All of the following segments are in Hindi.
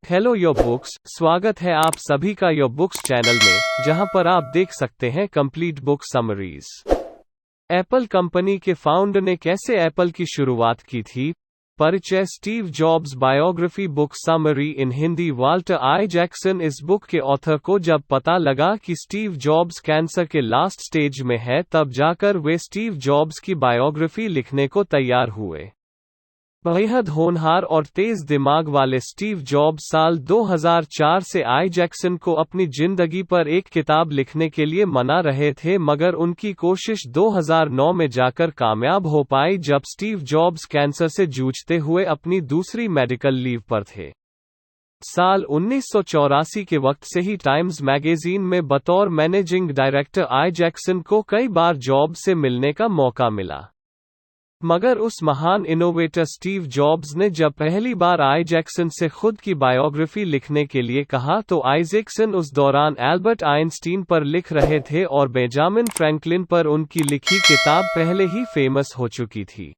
हेलो योर बुक्स, स्वागत है आप सभी का योर बुक्स चैनल में, जहां पर आप देख सकते हैं complete book summaries. Apple company के फाउंडर ने कैसे एप्पल की शुरुआत की थी। परिचय। Steve Jobs biography book summary इन हिंदी। वाल्टर आई जैक्सन। इस बुक के ऑथर को जब पता लगा कि स्टीव जॉब्स कैंसर के लास्ट स्टेज में है, तब जाकर वे स्टीव जॉब्स की बायोग्राफी लिखने को तैयार हुए। बेहद होनहार और तेज दिमाग वाले स्टीव जॉब्स साल 2004 से आई जैक्सन को अपनी जिंदगी पर एक किताब लिखने के लिए मना रहे थे, मगर उनकी कोशिश 2009 में जाकर कामयाब हो पाई, जब स्टीव जॉब्स कैंसर से जूझते हुए अपनी दूसरी मेडिकल लीव पर थे। साल 1984 के वक्त से ही टाइम्स मैगजीन में बतौर मैनेजिंग डायरेक्टर आई जैक्सन को कई बार जॉब्स से मिलने का मौका मिला। मगर उस महान इनोवेटर स्टीव जॉब्स ने जब पहली बार आई जैक्सन से खुद की बायोग्राफी लिखने के लिए कहा, तो आइजैक्सन उस दौरान एल्बर्ट आइंस्टीन पर लिख रहे थे और बेंजामिन फ्रैंकलिन पर उनकी लिखी किताब पहले ही फेमस हो चुकी थी।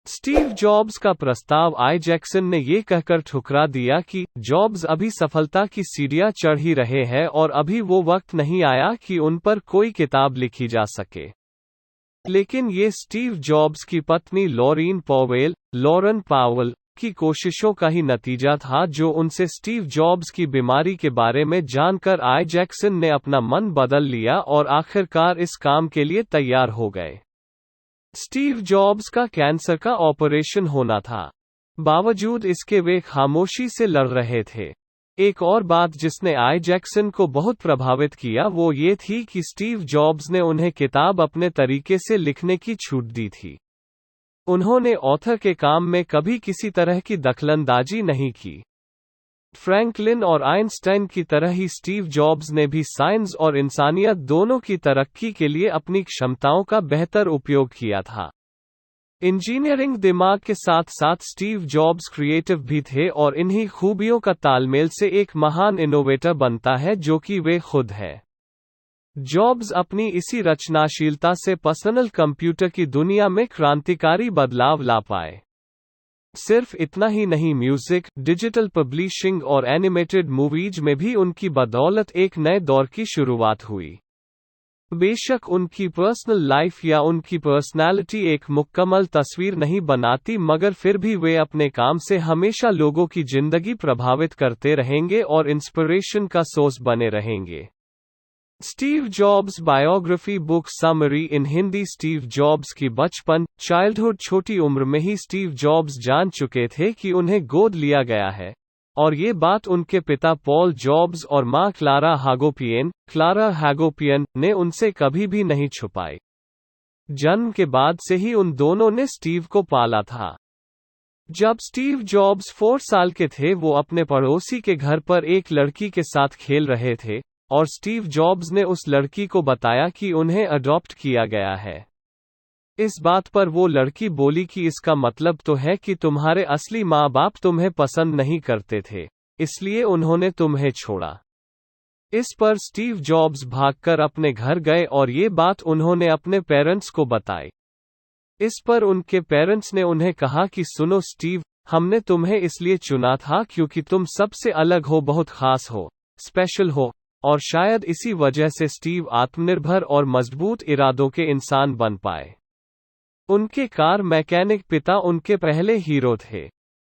स्टीव जॉब्स का प्रस्ताव आई जैक्सन ने ये कहकर ठुकरा दिया कि जॉब्स अभी सफलता की सीढ़ियां चढ़ ही रहे हैं और अभी वो वक्त नहीं आया कि उन पर कोई किताब लिखी जा सके। लेकिन ये स्टीव जॉब्स की पत्नी लॉरेन पावेल की कोशिशों का ही नतीजा था, जो उनसे स्टीव जॉब्स की बीमारी के बारे में जानकर आई जैक्सन ने अपना मन बदल लिया और आखिरकार इस काम के लिए तैयार हो गए। स्टीव जॉब्स का कैंसर का ऑपरेशन होना था, बावजूद इसके वे खामोशी से लड़ रहे थे। एक और बात जिसने आई जैक्सन को बहुत प्रभावित किया वो ये थी कि स्टीव जॉब्स ने उन्हें किताब अपने तरीके से लिखने की छूट दी थी। उन्होंने ऑथर के काम में कभी किसी तरह की दखलंदाजी नहीं की। फ्रैंकलिन और आइंस्टाइन की तरह ही स्टीव जॉब्स ने भी साइंस और इंसानियत दोनों की तरक्की के लिए अपनी क्षमताओं का बेहतर उपयोग किया था। इंजीनियरिंग दिमाग के साथ साथ स्टीव जॉब्स क्रिएटिव भी थे, और इन्हीं खूबियों का तालमेल से एक महान इनोवेटर बनता है जो कि वे खुद है। जॉब्स अपनी इसी रचनाशीलता से पर्सनल कंप्यूटर की दुनिया में क्रांतिकारी बदलाव ला पाए। सिर्फ इतना ही नहीं, म्यूजिक, डिजिटल पब्लिशिंग और एनिमेटेड मूवीज में भी उनकी बदौलत एक नए दौर की शुरुआत हुई। बेशक उनकी पर्सनल लाइफ या उनकी पर्सनैलिटी एक मुकम्मल तस्वीर नहीं बनाती, मगर फिर भी वे अपने काम से हमेशा लोगों की जिंदगी प्रभावित करते रहेंगे और इंस्पिरेशन का सोर्स बने रहेंगे। Steve Jobs biography book summary इन हिंदी। स्टीव जॉब्स की बचपन चाइल्डहुड। छोटी उम्र में ही स्टीव जॉब्स जान चुके थे कि उन्हें गोद लिया गया है, और ये बात उनके पिता पॉल जॉब्स और मां क्लारा हैगोपियन ने उनसे कभी भी नहीं छुपाई। जन्म के बाद से ही उन दोनों ने स्टीव को पाला था। जब स्टीव जॉब्स 4 साल के थे, वो अपने पड़ोसी के घर पर एक लड़की के साथ खेल रहे थे, और स्टीव जॉब्स ने उस लड़की को बताया कि उन्हें अडॉप्ट किया गया है। इस बात पर वो लड़की बोली कि इसका मतलब तो है कि तुम्हारे असली माँ बाप तुम्हें पसंद नहीं करते थे, इसलिए उन्होंने तुम्हें छोड़ा। इस पर स्टीव जॉब्स भागकर अपने घर गए और ये बात उन्होंने अपने पेरेंट्स को बताई। इस पर उनके पेरेंट्स ने उन्हें कहा कि सुनो स्टीव, हमने तुम्हें इसलिए चुना था क्योंकि तुम सबसे अलग हो, बहुत खास हो, स्पेशल हो, और शायद इसी वजह से स्टीव आत्मनिर्भर और मजबूत इरादों के इंसान बन पाए। उनके कार मैकेनिक पिता उनके पहले हीरो थे।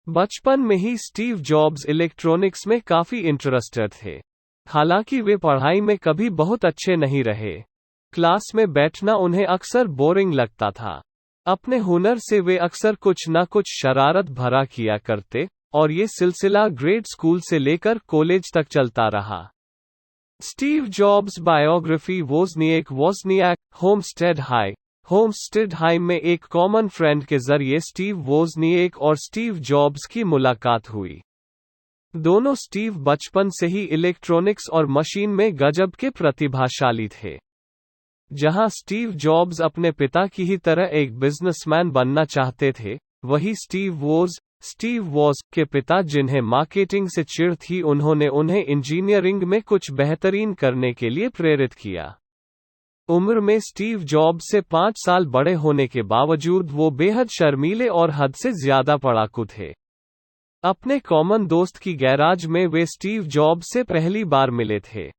बचपन में ही स्टीव जॉब्स इलेक्ट्रॉनिक्स में काफी इंटरेस्टेड थे। हालांकि वे पढ़ाई में कभी बहुत अच्छे नहीं रहे। क्लास में बैठना उन्हें अक्सर बोरिंग लगता था। अपने हुनर से वे अक्सर कुछ न कुछ शरारत भरा किया करते, और ये सिलसिला ग्रेड स्कूल से लेकर कॉलेज तक चलता रहा। Steve Jobs biography. Homestead High में एक कॉमन फ्रेंड के जरिए स्टीव वोज़निएक और स्टीव जॉब्स की मुलाकात हुई। दोनों स्टीव बचपन से ही इलेक्ट्रॉनिक्स और मशीन में गजब के प्रतिभाशाली थे। जहां स्टीव जॉब्स अपने पिता की ही तरह एक बिजनेसमैन बनना चाहते थे, वही स्टीव वॉज के पिता, जिन्हें मार्केटिंग से चिढ़ थी, उन्होंने उन्हें इंजीनियरिंग में कुछ बेहतरीन करने के लिए प्रेरित किया। उम्र में स्टीव जॉब्स से 5 साल बड़े होने के बावजूद वो बेहद शर्मीले और हद से ज्यादा पढ़ाकू थे। अपने कॉमन दोस्त की गैराज में वे स्टीव जॉब्स से पहली बार मिले थे।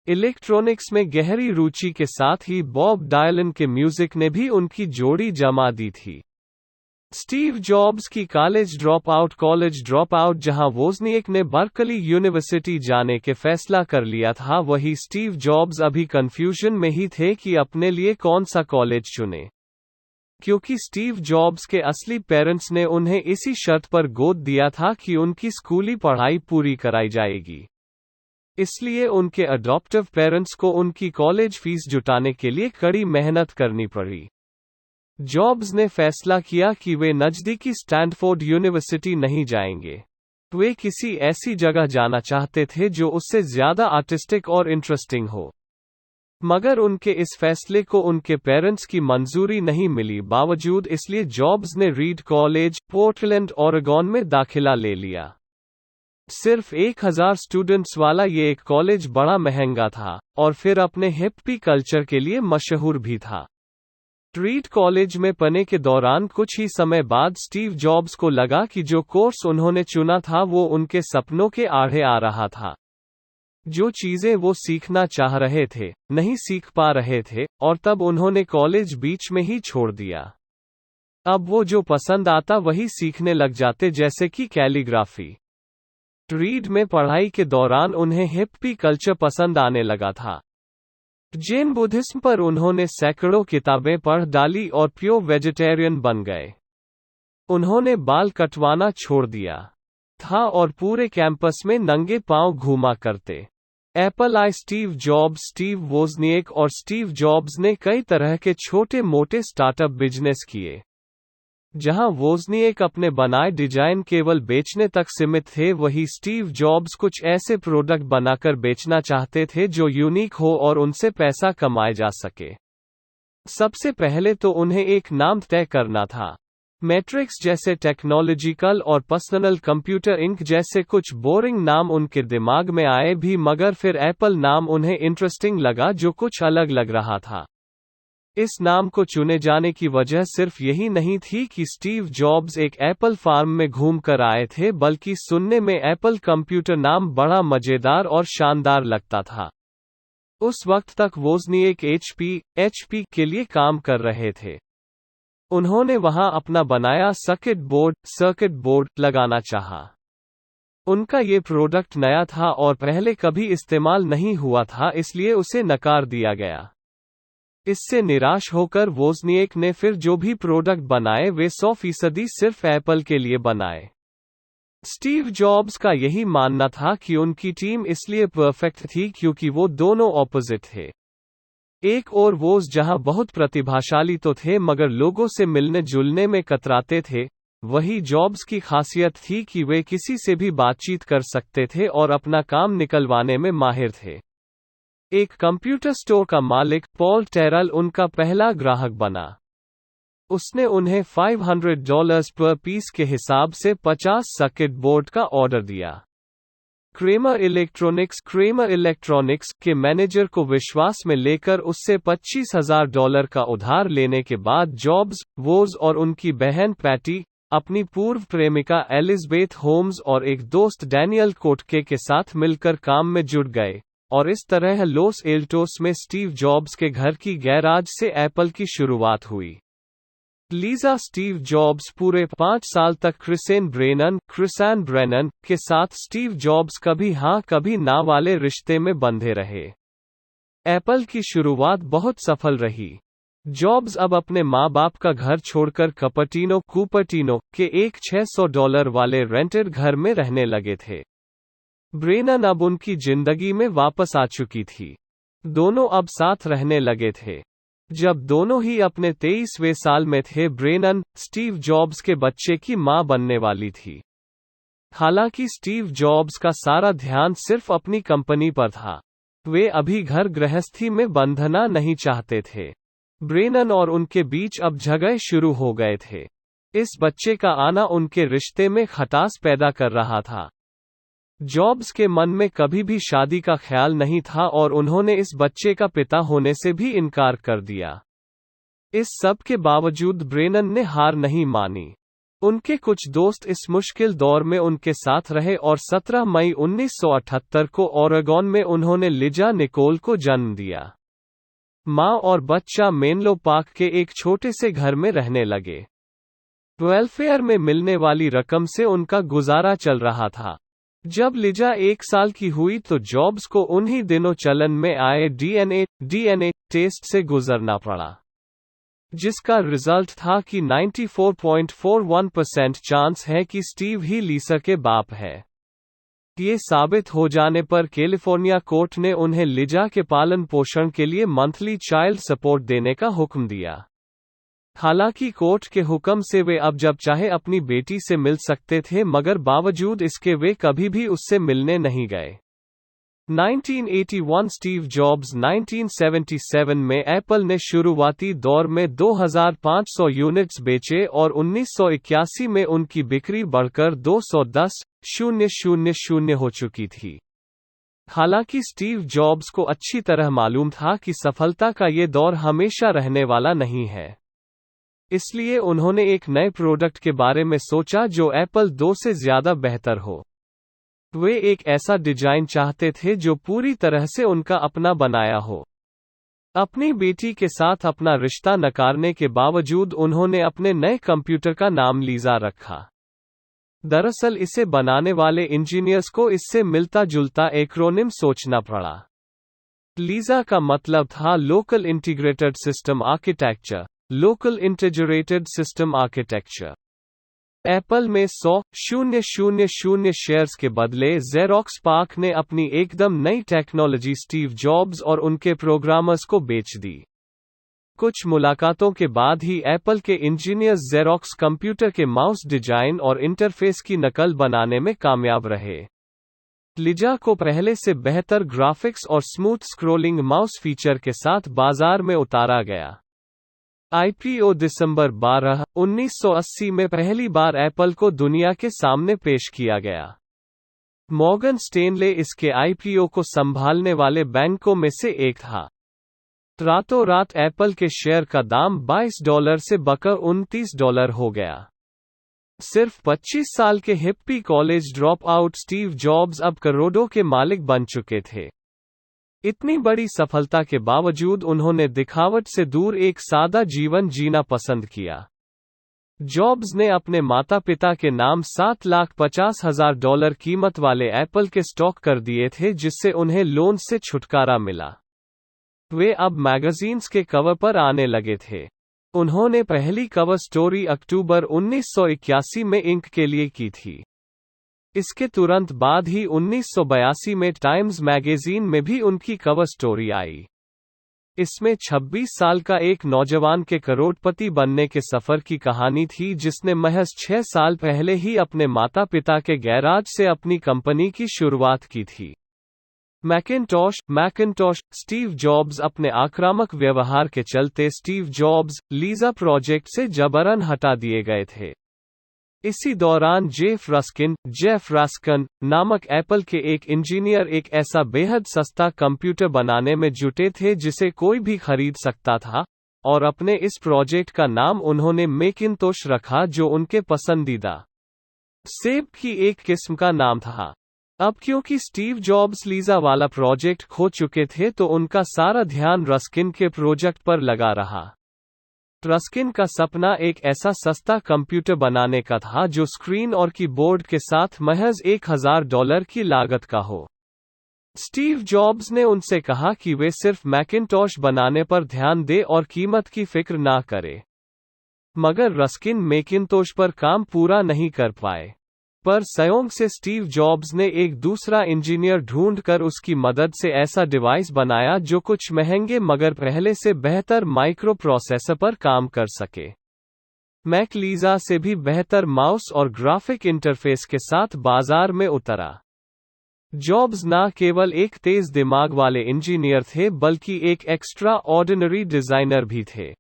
इलेक्ट्रॉनिक्स में गहरी रुचि के साथ ही बॉब डायलन के म्यूजिक ने भी उनकी जोड़ी जमा दी थी। स्टीव जॉब्स की कॉलेज ड्रॉप आउट जहां वोज़निएक ने बर्कली यूनिवर्सिटी जाने के फैसला कर लिया था, वही स्टीव जॉब्स अभी कंफ्यूजन में ही थे कि अपने लिए कौन सा कॉलेज चुने, क्योंकि स्टीव जॉब्स के असली पेरेंट्स ने उन्हें इसी शर्त पर गोद दिया था कि उनकी स्कूली पढ़ाई पूरी कराई जाएगी। इसलिए उनके अडॉप्टिव पेरेंट्स को उनकी कॉलेज फीस जुटाने के लिए कड़ी मेहनत करनी पड़ी। जॉब्स ने फैसला किया कि वे नज़दीकी स्टैनफोर्ड यूनिवर्सिटी नहीं जाएंगे। वे किसी ऐसी जगह जाना चाहते थे जो उससे ज़्यादा आर्टिस्टिक और इंटरेस्टिंग हो। मगर उनके इस फैसले को उनके पेरेंट्स की मंजूरी नहीं मिली बावजूद, इसलिए जॉब्स ने रीड कॉलेज, पोर्टलैंड, ओरेगॉन में दाखिला ले लिया। सिर्फ 1000 स्टूडेंट्स वाला ये एक कॉलेज बड़ा महंगा था और फिर अपने हिप्पी कल्चर के लिए मशहूर भी था। रीड कॉलेज में पढ़ने के दौरान कुछ ही समय बाद स्टीव जॉब्स को लगा कि जो कोर्स उन्होंने चुना था वो उनके सपनों के आड़े आ रहा था। जो चीजें वो सीखना चाह रहे थे, नहीं सीख पा रहे थे, और तब उन्होंने कॉलेज बीच में ही छोड़ दिया। अब वो जो पसंद आता वही सीखने लग जाते, जैसे कि कैलीग्राफी। रीड में पढ़ाई के दौरान उन्हें हिप्पी कल्चर पसंद आने लगा था। जैन बुद्धिज्म पर उन्होंने सैकड़ों किताबें पढ़ डाली और प्योर वेजिटेरियन बन गए। उन्होंने बाल कटवाना छोड़ दिया था और पूरे कैंपस में नंगे पांव घूमा करते। एप्पल आई स्टीव जॉब्स, स्टीव वोज़निएक और स्टीव जॉब्स ने कई तरह के छोटे मोटे स्टार्टअप बिजनेस किए। जहां वोज़निएक अपने बनाए डिजाइन केवल बेचने तक सीमित थे, वही स्टीव जॉब्स कुछ ऐसे प्रोडक्ट बनाकर बेचना चाहते थे जो यूनिक हो और उनसे पैसा कमाया जा सके। सबसे पहले तो उन्हें एक नाम तय करना था। मैट्रिक्स जैसे टेक्नोलॉजिकल और पर्सनल कंप्यूटर इंक जैसे कुछ बोरिंग नाम उनके दिमाग में आए भी, मगर फिर एप्पल नाम उन्हें इंटरेस्टिंग लगा, जो कुछ अलग लग रहा था। इस नाम को चुने जाने की वजह सिर्फ यही नहीं थी कि स्टीव जॉब्स एक एप्पल फार्म में घूम कर आए थे, बल्कि सुनने में एप्पल कंप्यूटर नाम बड़ा मजेदार और शानदार लगता था। उस वक्त तक वोज़निएक एचपी के लिए काम कर रहे थे। उन्होंने वहां अपना बनाया सर्किट बोर्ड लगाना चाहा। उनका ये प्रोडक्ट नया था और पहले कभी इस्तेमाल नहीं हुआ था, इसलिए उसे नकार दिया गया। इससे निराश होकर वोज़निएक ने फिर जो भी प्रोडक्ट बनाए वे 100% सिर्फ एप्पल के लिए बनाए। स्टीव जॉब्स का यही मानना था कि उनकी टीम इसलिए परफेक्ट थी क्योंकि वो दोनों ऑपोजिट थे। एक और वोज़ जहां बहुत प्रतिभाशाली तो थे मगर लोगों से मिलने जुलने में कतराते थे, वही जॉब्स की खासियत थी कि वे किसी से भी बातचीत कर सकते थे और अपना काम निकलवाने में माहिर थे। एक कंप्यूटर स्टोर का मालिक पॉल टेरल उनका पहला ग्राहक बना। उसने उन्हें $500 पर पीस के हिसाब से 50 सर्किट बोर्ड का ऑर्डर दिया। क्रेमर इलेक्ट्रॉनिक्स के मैनेजर को विश्वास में लेकर उससे $25,000 का उधार लेने के बाद जॉब्स, वोज़ और उनकी बहन पैटी, अपनी पूर्व प्रेमिका एलिज़ाबेथ होम्स और एक दोस्त डैनियल कोटके के साथ मिलकर काम में जुट गए, और इस तरह लॉस एल्टोस में स्टीव जॉब्स के घर की गैराज से एप्पल की शुरुआत हुई। लीज़ा स्टीव जॉब्स पूरे 5 साल तक क्रिसान ब्रेनन के साथ स्टीव जॉब्स कभी हाँ कभी ना वाले रिश्ते में बंधे रहे। एप्पल की शुरुआत बहुत सफल रही। जॉब्स अब अपने माँ बाप का घर छोड़कर कुपर्टिनो के एक $600 वाले रेंटेड घर में रहने लगे थे। ब्रेनन अब उनकी जिंदगी में वापस आ चुकी थी। दोनों अब साथ रहने लगे थे। जब दोनों ही अपने 23वें साल में थे, ब्रेनन स्टीव जॉब्स के बच्चे की मां बनने वाली थी। हालांकि स्टीव जॉब्स का सारा ध्यान सिर्फ अपनी कंपनी पर था। वे अभी घर गृहस्थी में बंधना नहीं चाहते थे। ब्रेनन और उनके बीच अब झगड़े शुरू हो गए थे। इस बच्चे का आना उनके रिश्ते में खटास पैदा कर रहा था। जॉब्स के मन में कभी भी शादी का ख्याल नहीं था और उन्होंने इस बच्चे का पिता होने से भी इनकार कर दिया। इस सब के बावजूद ब्रेनन ने हार नहीं मानी। उनके कुछ दोस्त इस मुश्किल दौर में उनके साथ रहे और 17 मई 1978 को ओरेगॉन में उन्होंने लिजा निकोल को जन्म दिया। माँ और बच्चा मेनलो पार्क के एक छोटे से घर में रहने लगे। वेलफेयर में मिलने वाली रकम से उनका गुजारा चल रहा था। जब लिजा 1 साल की हुई तो जॉब्स को उन्हीं दिनों चलन में आए डीएनए टेस्ट से गुजरना पड़ा, जिसका रिजल्ट था कि 94.41% चांस है कि स्टीव ही लीसा के बाप है। ये साबित हो जाने पर कैलिफोर्निया कोर्ट ने उन्हें लिजा के पालन पोषण के लिए मंथली चाइल्ड सपोर्ट देने का हुक्म दिया। हालांकि कोर्ट के हुक्म से वे अब जब चाहे अपनी बेटी से मिल सकते थे, मगर बावजूद इसके वे कभी भी उससे मिलने नहीं गए। 1981 स्टीव जॉब्स 1977 में एप्पल ने शुरुआती दौर में 2500 यूनिट्स बेचे और 1981 में उनकी बिक्री बढ़कर 210,000 हो चुकी थी। हालांकि स्टीव जॉब्स को अच्छी तरह मालूम था कि सफलता का ये दौर हमेशा रहने वाला नहीं है। इसलिए उन्होंने एक नए प्रोडक्ट के बारे में सोचा जो एप्पल 2 से ज़्यादा बेहतर हो। वे एक ऐसा डिजाइन चाहते थे जो पूरी तरह से उनका अपना बनाया हो। अपनी बेटी के साथ अपना रिश्ता नकारने के बावजूद उन्होंने अपने नए कंप्यूटर का नाम लीजा रखा। दरअसल इसे बनाने वाले इंजीनियर्स को इससे मिलता जुलता एक्रोनिम सोचना पड़ा। लीजा का मतलब था local integrated system architecture, local integrated system architecture. Apple में 100,000 शेयर्स के बदले ज़ेरॉक्स पार्क ने अपनी एकदम नई टेक्नोलॉजी स्टीव जॉब्स और उनके प्रोग्रामर्स को बेच दी। कुछ मुलाकातों के बाद ही एप्पल के इंजीनियर्स ज़ेरॉक्स कंप्यूटर के माउस डिजाइन और इंटरफेस की नकल बनाने में कामयाब रहे। लिजा को पहले से बेहतर ग्राफिक्स और स्मूथ स्क्रोलिंग माउस फीचर के साथ बाजार में उतारा गया। आईपीओ दिसंबर 12, 1980 में पहली बार एप्पल को दुनिया के सामने पेश किया गया। मॉर्गन स्टेनले इसके आईपीओ को संभालने वाले बैंकों में से एक था। रातों रात एप्पल के शेयर का दाम $22 से बढ़कर $29 हो गया। सिर्फ 25 साल के hippie college drop out Steve jobs अब करोड़ों के मालिक बन चुके थे। इतनी बड़ी सफलता के बावजूद उन्होंने दिखावट से दूर एक सादा जीवन जीना पसंद किया। जॉब्स ने अपने माता पिता के नाम $7,50,000 कीमत वाले एप्पल के स्टॉक कर दिए थे, जिससे उन्हें लोन से छुटकारा मिला। वे अब मैगजीन्स के कवर पर आने लगे थे। उन्होंने पहली कवर स्टोरी अक्टूबर 1981 में इंक के लिए की थी। इसके तुरंत बाद ही 1982 में टाइम्स मैगजीन में भी उनकी कवर स्टोरी आई। इसमें 26 साल का एक नौजवान के करोड़पति बनने के सफर की कहानी थी, जिसने महज 6 साल पहले ही अपने माता पिता के गैराज से अपनी कंपनी की शुरुआत की थी। मैकिन्टॉश स्टीव जॉब्स अपने आक्रामक व्यवहार के चलते स्टीव जॉब्स लीजा प्रोजेक्ट से जबरन हटा दिए गए थे। इसी दौरान जेफ रस्किन नामक एप्पल के एक इंजीनियर एक ऐसा बेहद सस्ता कंप्यूटर बनाने में जुटे थे जिसे कोई भी खरीद सकता था, और अपने इस प्रोजेक्ट का नाम उन्होंने मैकिन्टोश रखा, जो उनके पसंदीदा सेब की एक किस्म का नाम था। अब क्योंकि स्टीव जॉब्स लीजा वाला प्रोजेक्ट खो चुके थे, तो उनका सारा ध्यान रस्किन के प्रोजेक्ट पर लगा रहा। रस्किन का सपना एक ऐसा सस्ता कंप्यूटर बनाने का था जो स्क्रीन और कीबोर्ड के साथ महज $1,000 की लागत का हो। स्टीव जॉब्स ने उनसे कहा कि वे सिर्फ मैकिन्टॉश बनाने पर ध्यान दें और कीमत की फिक्र ना करें। मगर रस्किन मैकिन्टॉश पर काम पूरा नहीं कर पाए। पर संयोग से स्टीव जॉब्स ने एक दूसरा इंजीनियर ढूंढकर उसकी मदद से ऐसा डिवाइस बनाया जो कुछ महंगे मगर पहले से बेहतर माइक्रो प्रोसेसर पर काम कर सके। मैक लीजा से भी बेहतर माउस और ग्राफिक इंटरफेस के साथ बाजार में उतरा। जॉब्स न केवल एक तेज दिमाग वाले इंजीनियर थे, बल्कि एक एक्स्ट्रा ऑर्डिनरी डिजाइनर भी थे।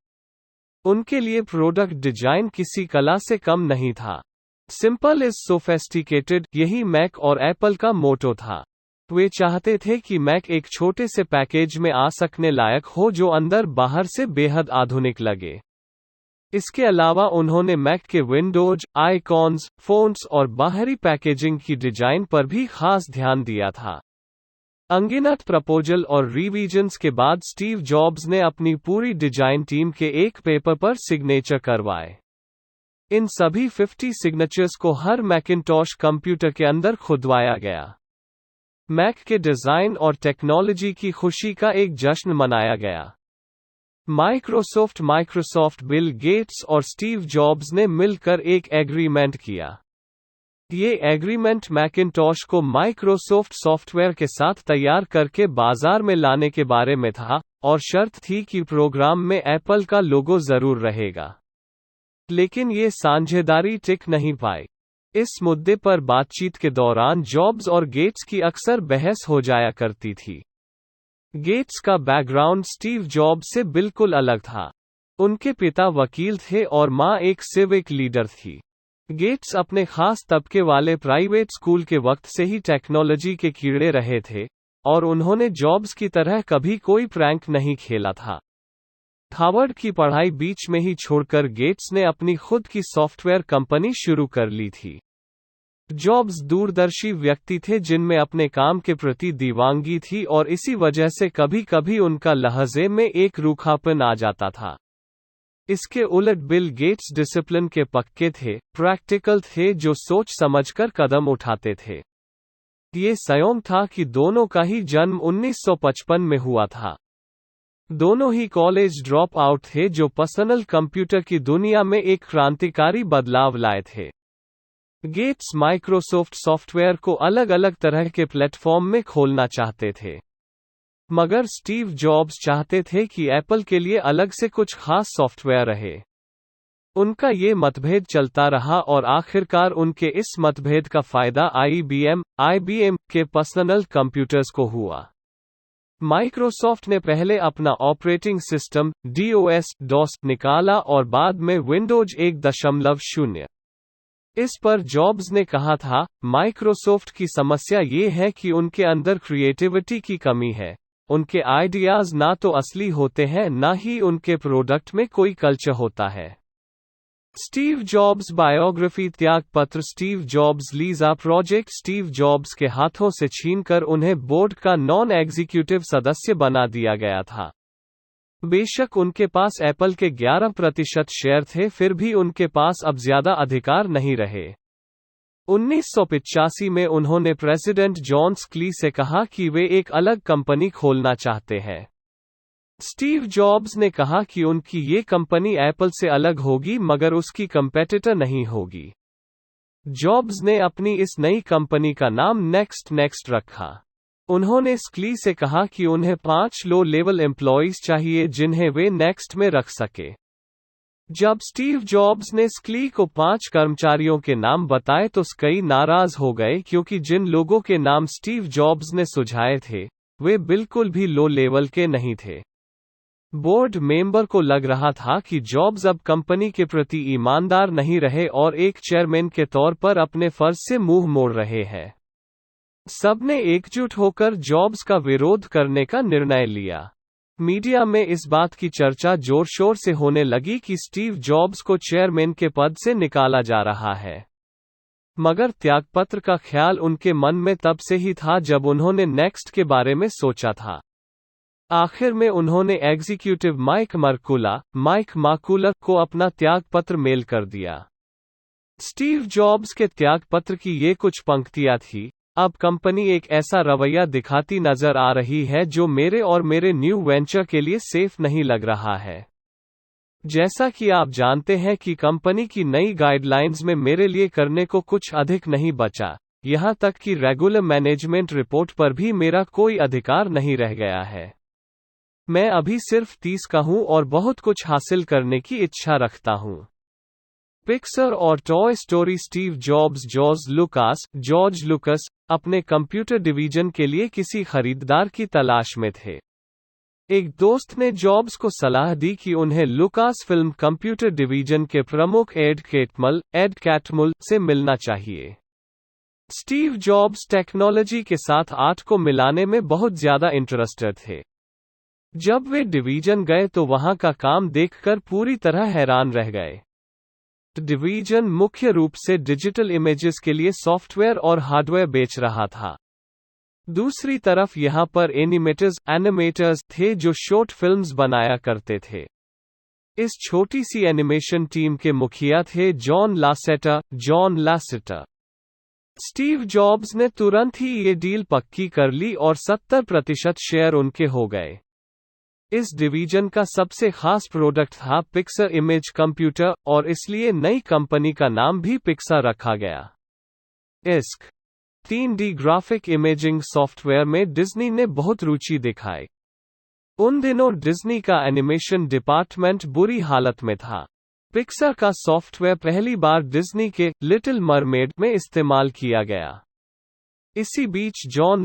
उनके लिए प्रोडक्ट डिजाइन किसी कला से कम नहीं था। सिंपल इज सोफेस्टिकेटेड, यही मैक और एप्पल का मोटो था। वे चाहते थे कि मैक एक छोटे से पैकेज में आ सकने लायक हो जो अंदर बाहर से बेहद आधुनिक लगे। इसके अलावा उन्होंने मैक के विंडोज, आइकॉन्स, फ़ॉन्ट्स और बाहरी पैकेजिंग की डिजाइन पर भी खास ध्यान दिया था। अनगिनत प्रपोजल और रिवीजन्स के बाद स्टीव जॉब्स ने अपनी पूरी डिजाइन टीम के एक पेपर पर सिग्नेचर करवाए। इन सभी 50 सिग्नेचर्स को हर मैकिंटॉश कंप्यूटर के अंदर खुदवाया गया। मैक के डिजाइन और टेक्नोलॉजी की खुशी का एक जश्न मनाया गया। माइक्रोसॉफ्ट बिल गेट्स और स्टीव जॉब्स ने मिलकर एक एग्रीमेंट किया। ये एग्रीमेंट मैकिंटॉश को माइक्रोसॉफ्ट सॉफ्टवेयर के साथ तैयार करके बाजार में लाने के बारे में था, और शर्त थी कि प्रोग्राम में एप्पल का लोगो जरूर रहेगा। लेकिन ये साझेदारी टिक नहीं पाई। इस मुद्दे पर बातचीत के दौरान जॉब्स और गेट्स की अक्सर बहस हो जाया करती थी। गेट्स का बैकग्राउंड स्टीव जॉब्स से बिल्कुल अलग था। उनके पिता वकील थे और मां एक सिविक लीडर थी। गेट्स अपने खास तबके वाले प्राइवेट स्कूल के वक्त से ही टेक्नोलॉजी के कीड़े रहे थे, और उन्होंने जॉब्स की तरह कभी कोई प्रैंक नहीं खेला था। हार्वर्ड की पढ़ाई बीच में ही छोड़कर गेट्स ने अपनी खुद की सॉफ्टवेयर कंपनी शुरू कर ली थी। जॉब्स दूरदर्शी व्यक्ति थे जिनमें अपने काम के प्रति दीवानगी थी, और इसी वजह से कभी-कभी उनका लहजे में एक रूखापन आ जाता था। इसके उलट बिल गेट्स डिसिप्लिन के पक्के थे, प्रैक्टिकल थे, जो सोच समझकर कदम उठाते थे। ये संयोग था कि दोनों का ही जन्म 1955 में हुआ था। दोनों ही कॉलेज ड्रॉप आउट थे जो पर्सनल कंप्यूटर की दुनिया में एक क्रांतिकारी बदलाव लाए थे। गेट्स माइक्रोसॉफ्ट सॉफ्टवेयर को अलग-अलग तरह के प्लेटफॉर्म में खोलना चाहते थे, मगर स्टीव जॉब्स चाहते थे कि एप्पल के लिए अलग से कुछ खास सॉफ्टवेयर रहे। उनका ये मतभेद चलता रहा और आखिरकार उनके इस मतभेद का फायदा IBM के पर्सनल कंप्यूटर्स को हुआ। माइक्रोसॉफ्ट ने पहले अपना ऑपरेटिंग सिस्टम DOS निकाला और बाद में विंडोज 1.0। इस पर जॉब्स ने कहा था, माइक्रोसॉफ्ट की समस्या ये है कि उनके अंदर क्रिएटिविटी की कमी है। उनके आइडियाज ना तो असली होते हैं, ना ही उनके प्रोडक्ट में कोई कल्चर होता है। स्टीव जॉब्स बायोग्राफी त्यागपत्र Steve jobs Lisa project Steve jobs के हाथों से छीनकर उन्हें बोर्ड का नॉन एग्जीक्यूटिव सदस्य बना दिया गया था। बेशक उनके पास एप्पल के 11% शेयर थे, फिर भी उनके पास अब ज्यादा अधिकार नहीं रहे। 1985 में उन्होंने प्रेसिडेंट जॉन स्क्ली से कहा कि वे एक अलग कंपनी खोलना चाहते हैं। स्टीव जॉब्स ने कहा कि उनकी ये कंपनी एप्पल से अलग होगी मगर उसकी कंपेटिटर नहीं होगी। जॉब्स ने अपनी इस नई कंपनी का नाम नेक्स्ट रखा। उन्होंने स्क्ली से कहा कि उन्हें 5 लो लेवल एम्प्लॉइज चाहिए जिन्हें वे नेक्स्ट में रख सके। जब स्टीव जॉब्स ने स्क्ली को 5 कर्मचारियों के नाम बताए तो स्क्ली नाराज हो गए, क्योंकि जिन लोगों के नाम स्टीव जॉब्स ने सुझाए थे वे बिल्कुल भी लो लेवल के नहीं थे। बोर्ड मेंबर को लग रहा था कि जॉब्स अब कंपनी के प्रति ईमानदार नहीं रहे और एक चेयरमैन के तौर पर अपने फर्ज से मुंह मोड़ रहे हैं। सबने एकजुट होकर जॉब्स का विरोध करने का निर्णय लिया। मीडिया में इस बात की चर्चा जोर शोर से होने लगी कि स्टीव जॉब्स को चेयरमैन के पद से निकाला जा रहा है। मगर त्यागपत्र का ख्याल उनके मन में तब से ही था जब उन्होंने नेक्स्ट के बारे में सोचा था। आखिर में उन्होंने एग्जीक्यूटिव माइक मार्कुलर को अपना त्यागपत्र मेल कर दिया। स्टीव जॉब्स के त्यागपत्र की ये कुछ पंक्तियां थी, अब कंपनी एक ऐसा रवैया दिखाती नजर आ रही है जो मेरे और मेरे न्यू वेंचर के लिए सेफ नहीं लग रहा है। जैसा कि आप जानते हैं कि कंपनी की नई गाइडलाइंस में मेरे लिए करने को कुछ अधिक नहीं बचा, यहां तक कि रेगुलर मैनेजमेंट रिपोर्ट पर भी मेरा कोई अधिकार नहीं रह गया है। मैं अभी सिर्फ 30 का हूं और बहुत कुछ हासिल करने की इच्छा रखता हूं। पिक्सर और toy story Steve jobs George Lucas अपने कंप्यूटर डिवीजन के लिए किसी खरीदार की तलाश में थे। एक दोस्त ने जॉब्स को सलाह दी कि उन्हें लुकास फिल्म कंप्यूटर डिवीजन के प्रमुख एड कैटमुल से मिलना चाहिए। स्टीव जॉब्स टेक्नोलॉजी के साथ आर्ट को मिलाने में बहुत ज्यादा इंटरेस्टेड थे। जब वे डिवीजन गए तो वहां का काम देखकर पूरी तरह हैरान रह गए। डिवीजन मुख्य रूप से डिजिटल इमेजेस के लिए सॉफ्टवेयर और हार्डवेयर बेच रहा था। दूसरी तरफ यहां पर एनिमेटर्स थे जो शॉर्ट फिल्म्स बनाया करते थे। इस छोटी सी एनिमेशन टीम के मुखिया थे जॉन लासेटर। स्टीव जॉब्स ने तुरंत ही ये डील पक्की कर ली और 70% शेयर उनके हो गए। इस डिवीजन का सबसे खास प्रोडक्ट था पिक्सर इमेज कंप्यूटर और इसलिए नई कंपनी का नाम भी पिक्सर रखा गया। इस्क 3D ग्राफिक इमेजिंग सॉफ्टवेयर में डिज्नी ने बहुत रुचि दिखाई। उन दिनों डिज्नी का एनिमेशन डिपार्टमेंट बुरी हालत में था। पिक्सर का सॉफ्टवेयर पहली बार डिज्नी के लिटिल मरमेड में इस्तेमाल किया गया। इसी बीच जॉन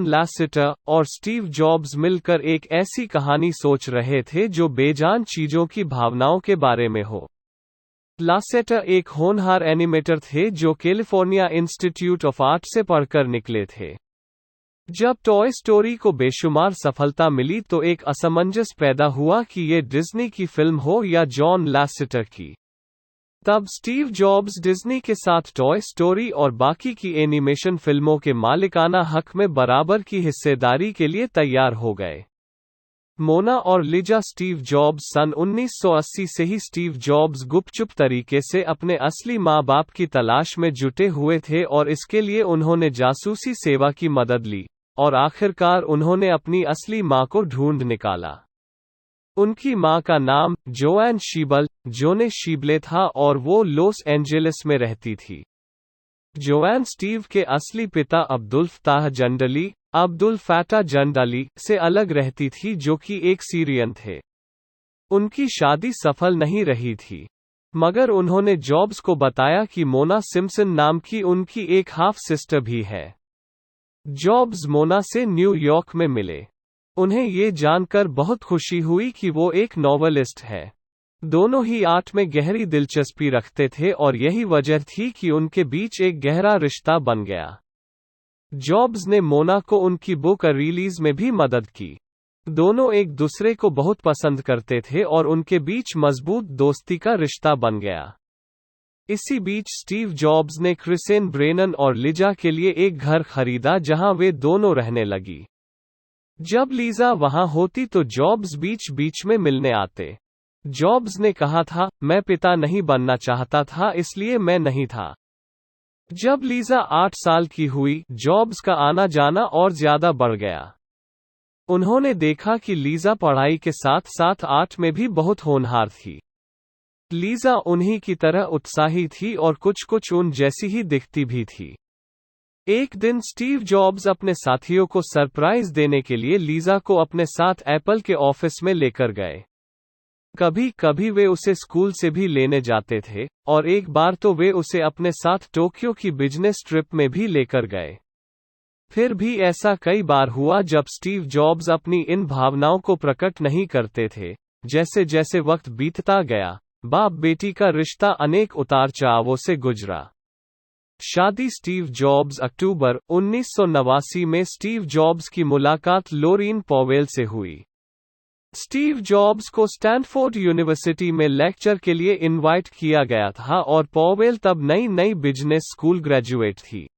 लासेटर और स्टीव जॉब्स मिलकर एक ऐसी कहानी सोच रहे थे जो बेजान चीजों की भावनाओं के बारे में हो। लासेटर एक होनहार एनिमेटर थे जो कैलिफोर्निया इंस्टीट्यूट ऑफ आर्ट से पढ़कर निकले थे। जब टॉय स्टोरी को बेशुमार सफलता मिली तो एक असमंजस पैदा हुआ कि ये डिज्नी की फिल्म हो या जॉन लासेटर की। तब स्टीव जॉब्स डिज्नी के साथ टॉय स्टोरी और बाकी की एनिमेशन फिल्मों के मालिकाना हक में बराबर की हिस्सेदारी के लिए तैयार हो गए। मोना और लिजा स्टीव जॉब्स सन 1980 से ही स्टीव जॉब्स गुपचुप तरीके से अपने असली माँ बाप की तलाश में जुटे हुए थे और इसके लिए उन्होंने जासूसी सेवा की मदद ली और आखिरकार उन्होंने अपनी असली माँ को ढूंढ निकाला। उनकी माँ का नाम जोआन शीबले था और वो लॉस एंजेलिस में रहती थी। जोआन स्टीव के असली पिता अब्दुल फैटा जंडाली से अलग रहती थी जो कि एक सीरियन थे। उनकी शादी सफल नहीं रही थी, मगर उन्होंने जॉब्स को बताया कि मोना सिम्पसन नाम की उनकी एक हाफ सिस्टर भी है। जॉब्स मोना से न्यूयॉर्क में मिले। उन्हें ये जानकर बहुत खुशी हुई कि वो एक नॉवेलिस्ट है। दोनों ही आर्ट में गहरी दिलचस्पी रखते थे और यही वजह थी कि उनके बीच एक गहरा रिश्ता बन गया। जॉब्स ने मोना को उनकी बुक रिलीज में भी मदद की। दोनों एक दूसरे को बहुत पसंद करते थे और उनके बीच मजबूत दोस्ती का रिश्ता बन गया। इसी बीच स्टीव जॉब्स ने क्रिसेन ब्रेनन और लिजा के लिए एक घर खरीदा जहां वे दोनों रहने लगी। जब लीजा वहां होती तो जॉब्स बीच बीच में मिलने आते। जॉब्स ने कहा था, मैं पिता नहीं बनना चाहता था इसलिए मैं नहीं था। जब लीजा 8 साल की हुई, जॉब्स का आना जाना और ज्यादा बढ़ गया। उन्होंने देखा कि लीजा पढ़ाई के साथ साथ आर्ट में भी बहुत होनहार थी। लीजा उन्हीं की तरह उत्साही थी और कुछ उन जैसी ही दिखती भी थी। एक दिन स्टीव जॉब्स अपने साथियों को सरप्राइज देने के लिए लीजा को अपने साथ एप्पल के ऑफिस में लेकर गए। कभी कभी वे उसे स्कूल से भी लेने जाते थे और एक बार तो वे उसे अपने साथ टोक्यो की बिजनेस ट्रिप में भी लेकर गए। फिर भी ऐसा कई बार हुआ जब स्टीव जॉब्स अपनी इन भावनाओं को प्रकट नहीं करते थे। जैसे जैसे वक्त बीतता गया, बाप बेटी का रिश्ता अनेक उतार चढ़ावों से गुजरा। शादी स्टीव जॉब्स अक्टूबर 1989 में स्टीव जॉब्स की मुलाकात लोरीन पॉवेल से हुई। स्टीव जॉब्स को स्टैनफोर्ड यूनिवर्सिटी में लेक्चर के लिए इनवाइट किया गया था और पॉवेल तब नई बिजनेस स्कूल ग्रेजुएट थी।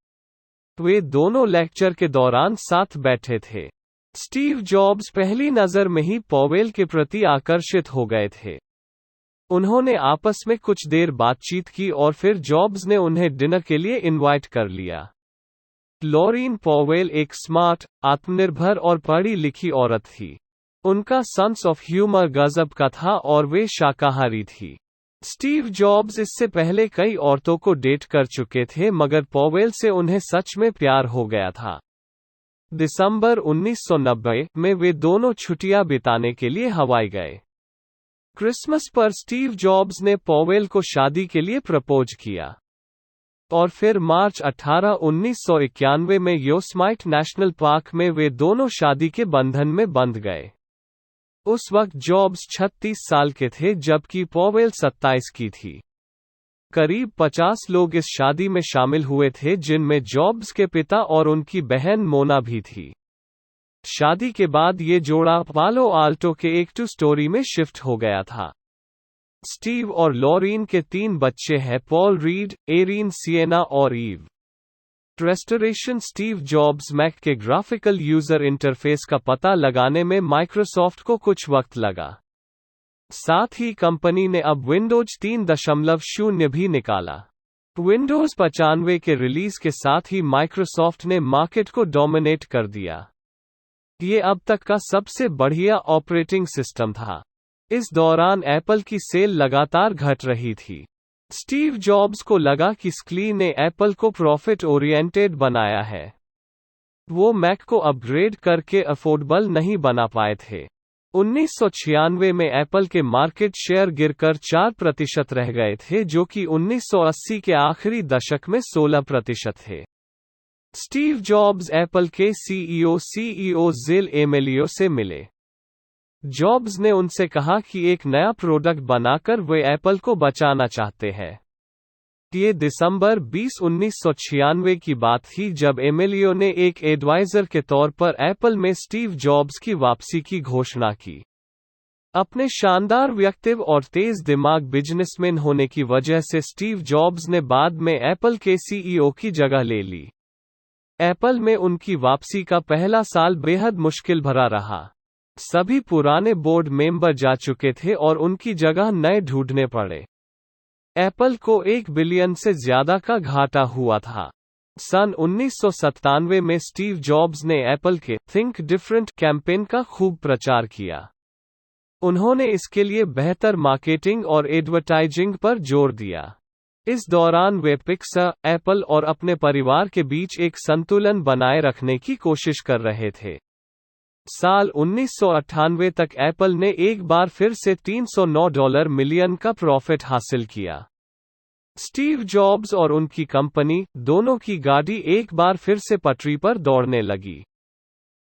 वे दोनों लेक्चर के दौरान साथ बैठे थे। स्टीव जॉब्स पहली नज़र में ही पॉवेल के प्रति आकर्षित हो गए थे। उन्होंने आपस में कुछ देर बातचीत की और फिर जॉब्स ने उन्हें डिनर के लिए इनवाइट कर लिया। लॉरीन पॉवेल एक स्मार्ट, आत्मनिर्भर और पढ़ी लिखी औरत थी। उनका सेंस ऑफ ह्यूमर गजब का था और वे शाकाहारी थी। स्टीव जॉब्स इससे पहले कई औरतों को डेट कर चुके थे मगर पॉवेल से उन्हें सच में प्यार हो गया था। दिसंबर 1990 में वे दोनों छुट्टियां बिताने के लिए हवाई गए। क्रिसमस पर स्टीव जॉब्स ने पॉवेल को शादी के लिए प्रपोज किया और फिर मार्च 18, 1991 में योसेमाइट नेशनल पार्क में वे दोनों शादी के बंधन में बंध गए। उस वक्त जॉब्स 36 साल के थे जबकि पॉवेल 27 की थी। करीब 50 लोग इस शादी में शामिल हुए थे जिनमें जॉब्स के पिता और उनकी बहन मोना भी थी। शादी के बाद ये जोड़ा पालो आल्टो के एक 2 स्टोरी में शिफ्ट हो गया था। स्टीव और लॉरीन के 3 बच्चे हैं, पॉल रीड, एरिन सिएना और Eve. Restoration. Steve Jobs Mac के ग्राफिकल यूजर इंटरफेस का पता लगाने में माइक्रोसॉफ्ट को कुछ वक्त लगा। साथ ही कंपनी ने अब विंडोज 3.0 भी निकाला। विंडोज 95 के रिलीज के साथ ही माइक्रोसॉफ्ट ने मार्केट को डोमिनेट कर दिया। ये अब तक का सबसे बढ़िया ऑपरेटिंग सिस्टम था। इस दौरान एप्पल की सेल लगातार घट रही थी। स्टीव जॉब्स को लगा कि स्क्ली ने एप्पल को प्रॉफिट ओरिएंटेड बनाया है। वो मैक को अपग्रेड करके अफोर्डेबल नहीं बना पाए थे। 1996 में एप्पल के मार्केट शेयर गिरकर 4% रह गए थे, जो कि 1980 के आखिरी दशक में 16% थे। स्टीव जॉब्स एप्पल के सीईओ जिल एमेलियो से मिले। जॉब्स ने उनसे कहा कि एक नया प्रोडक्ट बनाकर वे एप्पल को बचाना चाहते हैं। ये दिसंबर 20, 1996 की बात थी जब एमेलियो ने एक एडवाइजर के तौर पर एप्पल में स्टीव जॉब्स की वापसी की घोषणा की। अपने शानदार व्यक्तित्व और तेज दिमाग बिजनेसमैन होने की वजह से स्टीव जॉब्स ने बाद में एप्पल के सीईओ की जगह ले ली। एप्पल में उनकी वापसी का पहला साल बेहद मुश्किल भरा रहा। सभी पुराने बोर्ड मेंबर जा चुके थे और उनकी जगह नए ढूंढने पड़े। एप्पल को 1 बिलियन से ज्यादा का घाटा हुआ था। सन 1997 में स्टीव जॉब्स ने एप्पल के थिंक डिफरेंट कैंपेन का खूब प्रचार किया। उन्होंने इसके लिए बेहतर मार्केटिंग और एडवर्टाइजिंग पर जोर दिया। इस दौरान वे पिक्सर, एप्पल और अपने परिवार के बीच एक संतुलन बनाए रखने की कोशिश कर रहे थे। साल 1998 तक एप्पल ने एक बार फिर से $309 मिलियन का प्रॉफिट हासिल किया। स्टीव जॉब्स और उनकी कंपनी दोनों की गाड़ी एक बार फिर से पटरी पर दौड़ने लगी।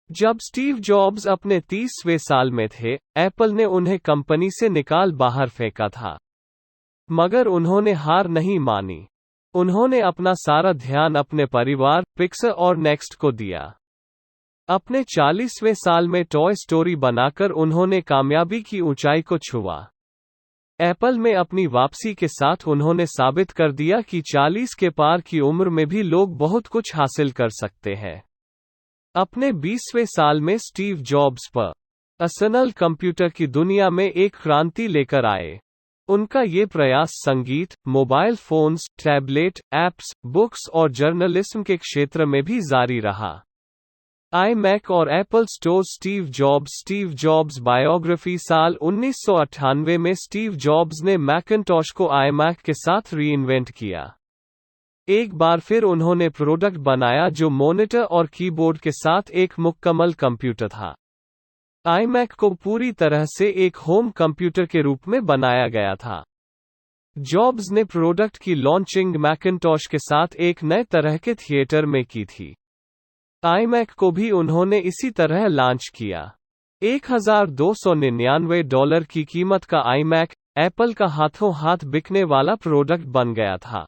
जब स्टीव जॉब्स अपने 30वें साल में थे, एप्पल ने उन्हें कंपनी से निकाल बाहर फेंका था। मगर उन्होंने हार नहीं मानी। उन्होंने अपना सारा ध्यान अपने परिवार, पिक्सर और नेक्स्ट को दिया। अपने 40वें साल में टॉय स्टोरी बनाकर उन्होंने कामयाबी की ऊंचाई को छुआ। एप्पल में अपनी वापसी के साथ उन्होंने साबित कर दिया कि 40 के पार की उम्र में भी लोग बहुत कुछ हासिल कर सकते हैं। अपने 20वें साल में स्टीव जॉब्स पर्सनल कंप्यूटर की दुनिया में एक क्रांति लेकर आए। उनका ये प्रयास संगीत, mobile phones, tablet, apps, books और जर्नलिज्म के क्षेत्र में भी जारी रहा। iMac और Apple store. Steve Jobs biography. साल 1998 में स्टीव जॉब्स ने मैकिन्टॉश को iMac के साथ रीइन्वेंट किया। एक बार फिर उन्होंने प्रोडक्ट बनाया जो मॉनिटर और कीबोर्ड के साथ एक मुकम्मल कंप्यूटर था। iMac को पूरी तरह से एक होम कंप्यूटर के रूप में बनाया गया था। जॉब्स ने प्रोडक्ट की लॉन्चिंग मैकिन्टॉश के साथ एक नए तरह के थिएटर में की थी। iMac को भी उन्होंने इसी तरह लॉन्च किया। $1299 की कीमत का iMac एप्पल का हाथों हाथ बिकने वाला प्रोडक्ट बन गया था।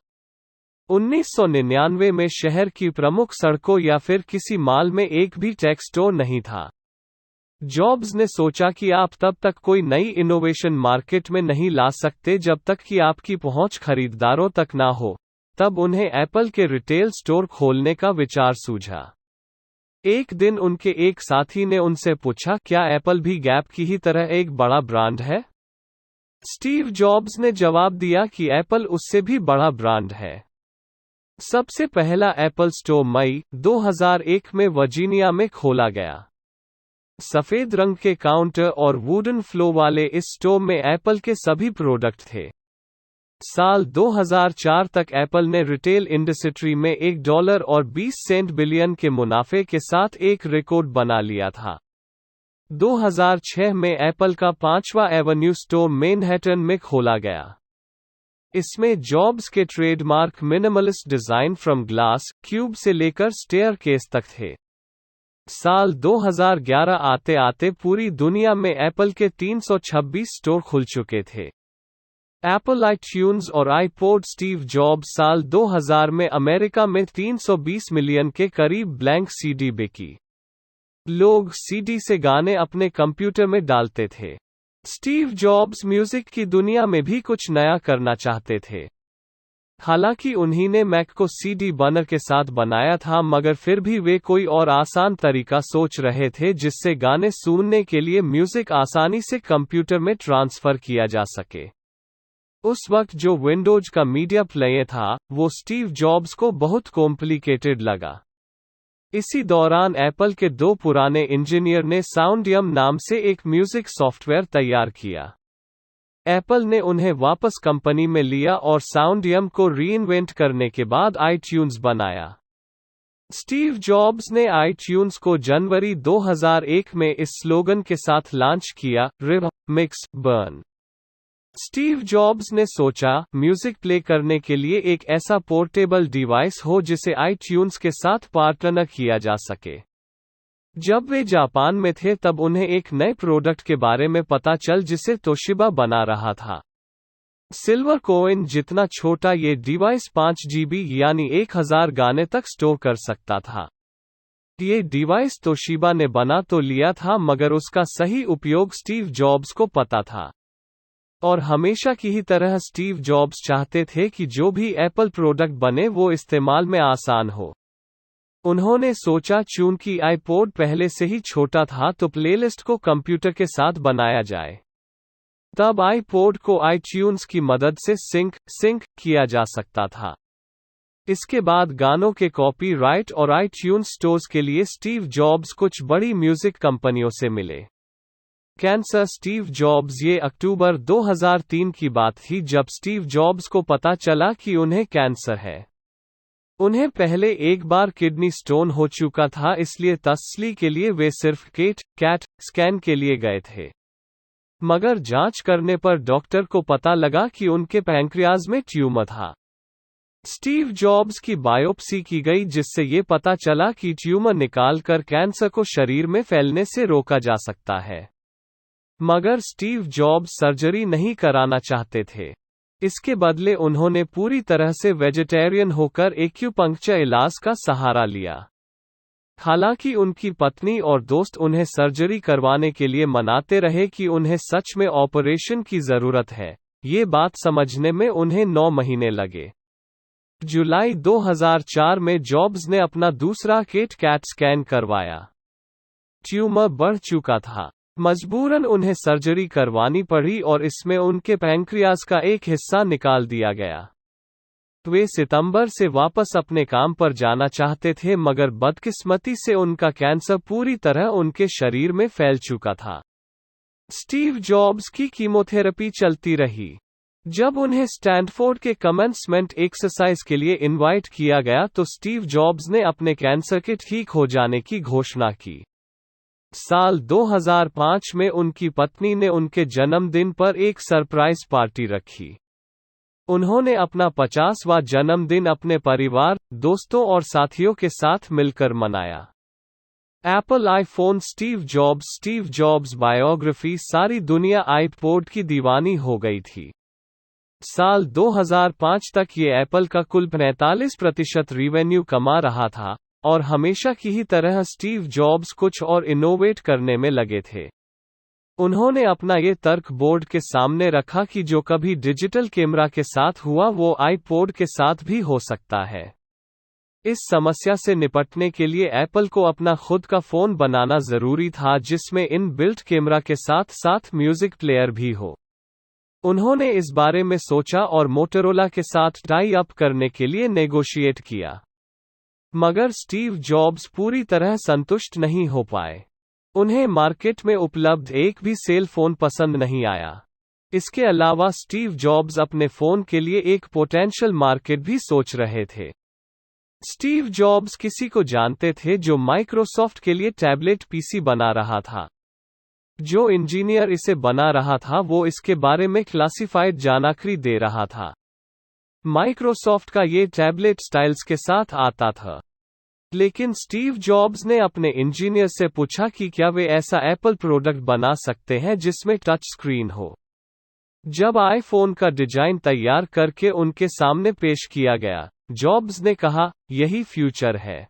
1999 में शहर की प्रमुख सड़कों या फिर किसी मॉल में एक भी टेक स्टोर नहीं था। जॉब्स ने सोचा कि आप तब तक कोई नई इनोवेशन मार्केट में नहीं ला सकते जब तक कि आपकी पहुंच खरीदारों तक ना हो। तब उन्हें एप्पल के रिटेल स्टोर खोलने का विचार सूझा। एक दिन उनके एक साथी ने उनसे पूछा, क्या एप्पल भी गैप की ही तरह एक बड़ा ब्रांड है? स्टीव जॉब्स ने जवाब दिया कि एप्पल उससे भी बड़ा ब्रांड है। सबसे पहला एप्पल स्टोर मई 2001 में वर्जीनिया में खोला गया। सफेद रंग के काउंटर और वुडन फ्लो वाले इस स्टोर में एप्पल के सभी प्रोडक्ट थे। साल 2004 तक एप्पल ने रिटेल इंडस्ट्री में $1.20 बिलियन के मुनाफे के साथ एक रिकॉर्ड बना लिया था। 2006 में एप्पल का 5वां एवेन्यू स्टोर मैनहट्टन में खोला गया। इसमें जॉब्स के trademark minimalist design from glass cube से लेकर स्टेयरकेस तक थे। साल 2011 आते आते पूरी दुनिया में एप्पल के 326 स्टोर खुल चुके थे। एप्पल आईट्यून्स और आईपॉड। स्टीव जॉब्स साल 2000 में अमेरिका में 320 मिलियन के करीब ब्लैंक सीडी बिकी। लोग सीडी से गाने अपने कंप्यूटर में डालते थे। स्टीव जॉब्स म्यूजिक की दुनिया में भी कुछ नया करना चाहते थे। हालांकि उन्हीं ने मैक को सीडी बर्नर के साथ बनाया था, मगर फिर भी वे कोई और आसान तरीका सोच रहे थे जिससे गाने सुनने के लिए म्यूजिक आसानी से कंप्यूटर में ट्रांसफर किया जा सके। उस वक्त जो विंडोज का मीडिया प्लेयर था, वो स्टीव जॉब्स को बहुत कॉम्प्लिकेटेड लगा। इसी दौरान एप्पल के दो पुराने इंजीनियर ने साउंडियम नाम से एक म्यूजिक सॉफ्टवेयर तैयार किया। एप्पल ने उन्हें वापस कंपनी में लिया और साउंडियम को रीइन्वेंट करने के बाद आईट्यून्स बनाया। स्टीव जॉब्स ने आईट्यून्स को जनवरी 2001 में इस स्लोगन के साथ लॉन्च किया, रिव, मिक्स, बर्न। स्टीव जॉब्स ने सोचा, म्यूजिक प्ले करने के लिए एक ऐसा पोर्टेबल डिवाइस हो जिसे आईट्यून्स के साथ पार्टनर किया जा सके। जब वे जापान में थे तब उन्हें एक नए प्रोडक्ट के बारे में पता चल जिसे तोशिबा बना रहा था। सिल्वर कॉइन जितना छोटा ये डिवाइस 5 GB यानी 1000 गाने तक स्टोर कर सकता था। ये डिवाइस तोशिबा ने बना तो लिया था, मगर उसका सही उपयोग स्टीव जॉब्स को पता था। और हमेशा की ही तरह स्टीव जॉब्स चाहते थे कि जो भी एप्पल प्रोडक्ट बने वो इस्तेमाल में आसान हो। उन्होंने सोचा, चूंकि आईपॉड पहले से ही छोटा था तो प्लेलिस्ट को कंप्यूटर के साथ बनाया जाए। तब आईपॉड को आईट्यून्स की मदद से सिंक किया जा सकता था। इसके बाद गानों के कॉपीराइट और आईट्यून्स स्टोर्स के लिए स्टीव जॉब्स कुछ बड़ी म्यूजिक कंपनियों से मिले। कैंसर स्टीव जॉब्स ये अक्टूबर 2003 की बात थी जब स्टीव जॉब्स को पता चला कि उन्हें कैंसर है। उन्हें पहले एक बार किडनी स्टोन हो चुका था, इसलिए तसल्ली के लिए वे सिर्फ कैट स्कैन के लिए गए थे। मगर जांच करने पर डॉक्टर को पता लगा कि उनके पैंक्रियाज में ट्यूमर था। स्टीव जॉब्स की बायोप्सी की गई जिससे ये पता चला कि ट्यूमर निकालकर कैंसर को शरीर में फैलने से रोका जा सकता है। मगर स्टीव जॉब्स सर्जरी नहीं कराना चाहते थे। इसके बदले उन्होंने पूरी तरह से वेजिटेरियन होकर एक्यूपंक्चर इलाज का सहारा लिया। हालांकि उनकी पत्नी और दोस्त उन्हें सर्जरी करवाने के लिए मनाते रहे कि उन्हें सच में ऑपरेशन की जरूरत है। ये बात समझने में उन्हें 9 महीने लगे। जुलाई 2004 में जॉब्स ने अपना दूसरा कैट स्कैन करवाया। ट्यूमर बढ़ चुका था। मजबूरन उन्हें सर्जरी करवानी पड़ी और इसमें उनके पैंक्रियाज का एक हिस्सा निकाल दिया गया। वे सितंबर से वापस अपने काम पर जाना चाहते थे, मगर बदकिस्मती से उनका कैंसर पूरी तरह उनके शरीर में फैल चुका था। स्टीव जॉब्स की कीमोथेरेपी चलती रही। जब उन्हें स्टैनफोर्ड के कमेंसमेंट एक्सरसाइज के लिए इनवाइट किया गया तो स्टीव जॉब्स ने अपने कैंसर के ठीक हो जाने की घोषणा की। साल 2005 में उनकी पत्नी ने उनके जन्मदिन पर एक सरप्राइज पार्टी रखी। उन्होंने अपना 50वां जन्मदिन अपने परिवार, दोस्तों और साथियों के साथ मिलकर मनाया। Apple iPhone Steve Jobs biography सारी दुनिया आईपॉड की दीवानी हो गई थी। साल 2005 तक ये एप्पल का कुल 45% रिवेन्यू कमा रहा था, और हमेशा की ही तरह स्टीव जॉब्स कुछ और इनोवेट करने में लगे थे। उन्होंने अपना ये तर्क बोर्ड के सामने रखा कि जो कभी डिजिटल कैमरा के साथ हुआ वो आईपॉड के साथ भी हो सकता है। इस समस्या से निपटने के लिए एप्पल को अपना खुद का फोन बनाना जरूरी था जिसमें इन बिल्ट कैमरा के साथ साथ म्यूजिक प्लेयर भी हो। उन्होंने इस बारे में सोचा और मोटोरोला के साथ टाई अप करने के लिए नेगोशिएट किया। मगर स्टीव जॉब्स पूरी तरह संतुष्ट नहीं हो पाए। उन्हें मार्केट में उपलब्ध एक भी सेल फोन पसंद नहीं आया। इसके अलावा स्टीव जॉब्स अपने फोन के लिए एक पोटेंशियल मार्केट भी सोच रहे थे। स्टीव जॉब्स किसी को जानते थे जो माइक्रोसॉफ्ट के लिए टैबलेट पीसी बना रहा था। जो इंजीनियर इसे बना रहा था वो इसके बारे में क्लासिफाइड जानकारी दे रहा था। माइक्रोसॉफ्ट का ये टैबलेट स्टाइल्स के साथ आता था। लेकिन स्टीव जॉब्स ने अपने इंजीनियर से पूछा कि क्या वे ऐसा एप्पल प्रोडक्ट बना सकते हैं जिसमें टच स्क्रीन हो। जब आईफोन का डिजाइन तैयार करके उनके सामने पेश किया गया, जॉब्स ने कहा, यही फ्यूचर है।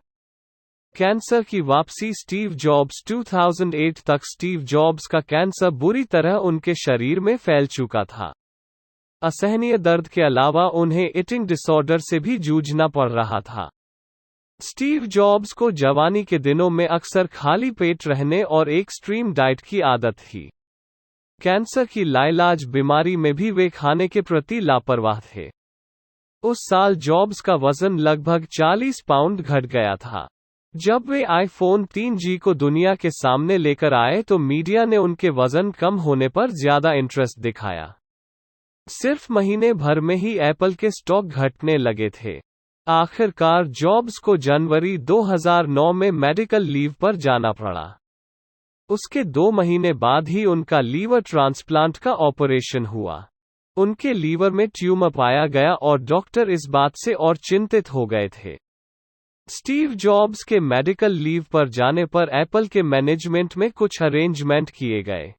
कैंसर की वापसी। स्टीव जॉब्स 2008 तक स्टीव जॉब्स का कैंसर बुरी तरह उनके शरीर में फैल चुका था। असहनीय दर्द के अलावा उन्हें ईटिंग डिसऑर्डर से भी जूझना पड़ रहा था। स्टीव जॉब्स को जवानी के दिनों में अक्सर खाली पेट रहने और एक एक्सट्रीम डाइट की आदत थी। कैंसर की लाइलाज बीमारी में भी वे खाने के प्रति लापरवाह थे। उस साल जॉब्स का वजन लगभग 40 पाउंड घट गया था। जब वे आईफोन 3G को दुनिया के सामने लेकर आए तो मीडिया ने उनके वजन कम होने पर ज्यादा इंटरेस्ट दिखाया। सिर्फ महीने भर में ही एप्पल के स्टॉक घटने लगे थे। आखिरकार जॉब्स को जनवरी 2009 में मेडिकल लीव पर जाना पड़ा। उसके 2 महीने बाद ही उनका लीवर ट्रांसप्लांट का ऑपरेशन हुआ। उनके लीवर में ट्यूमर पाया गया और डॉक्टर इस बात से और चिंतित हो गए थे। स्टीव जॉब्स के मेडिकल लीव पर जाने पर एप्पल के मैनेजमेंट में कुछ अरेंजमेंट किए गए।